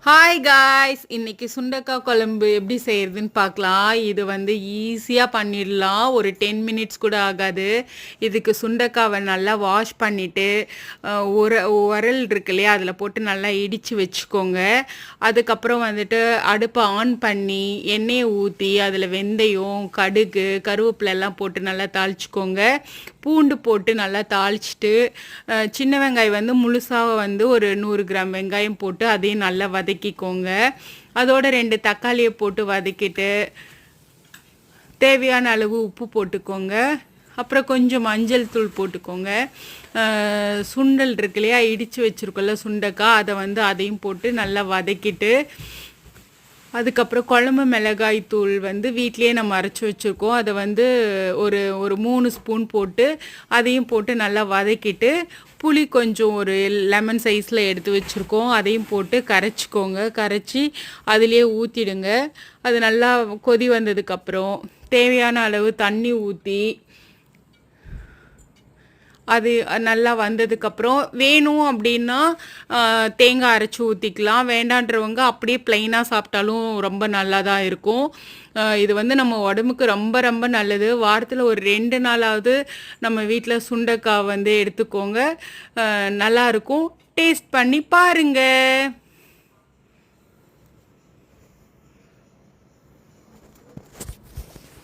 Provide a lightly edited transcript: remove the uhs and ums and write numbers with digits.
Hi guys, இன்னைக்கு சுண்டக்காய் குழம்பு எப்படி செய்யறதுன்னு பார்க்கலாம். இது ஈஸியாக பண்ணிடலாம். ஒரு 10 மினிட்ஸ் கூட ஆகாது. இதுக்கு சுண்டக்காவை நல்லா வாஷ் பண்ணிவிட்டு உரல் இருக்கு இல்லையா, அதில் போட்டு நல்லா இடித்து வச்சுக்கோங்க. அதுக்கப்புறம் அடுப்பை ஆன் பண்ணி எண்ணெயை ஊற்றி அதில் வெந்தயம், கடுகு, கருவேப்பிலை எல்லாம் போட்டு நல்லா தாளிச்சுக்கோங்க. பூண்டு போட்டு நல்லா தாளிச்சிட்டு சின்ன வெங்காயம் முழுசாக ஒரு 100 கிராம் வெங்காயம் போட்டு அதையும் நல்லா வதக்கிக்கோங்க. அதோட 2 தக்காளியை போட்டு வதக்கிட்டு தேவையான அளவு உப்பு போட்டுக்கோங்க. அப்புறம் கொஞ்சம் மஞ்சள் தூள் போட்டுக்கோங்க. சுண்டல் இருக்கு இல்லையா, இடித்து வச்சுருக்கோம்ல சுண்டைக்காய், அதையும் போட்டு நல்லா வதக்கிட்டு அதுக்கப்புறம் குழம்பு மிளகாய் தூள் வீட்டிலேயே நம்ம அரைச்சி வச்சுருக்கோம். அதை ஒரு ஒரு 3 ஸ்பூன் போட்டு அதையும் போட்டு நல்லா வதக்கிட்டு புளி கொஞ்சம் ஒரு லெமன் சைஸில் எடுத்து வச்சுருக்கோம், அதையும் போட்டு கரைச்சிக்கோங்க. கரைச்சி அதிலே ஊற்றிடுங்க. அது நல்லா கொதி வந்ததுக்கப்புறம் தேவையான அளவு தண்ணி ஊற்றி அது நல்லா வந்ததுக்கப்புறம் வேணும் அப்படின்னா தேங்காய் அரைச்சி ஊற்றிக்கலாம். வேண்டான்றவங்க அப்படியே ப்ளைனாக சாப்பிட்டாலும் ரொம்ப நல்லா தான் இருக்கும். இது நம்ம உடம்புக்கு ரொம்ப ரொம்ப நல்லது. வாரத்தில் ஒரு 2 நாளாவது நம்ம வீட்டில் சுண்டைக்காய் எடுத்துக்கோங்க. நல்லாயிருக்கும். டேஸ்ட் பண்ணி பாருங்கள்.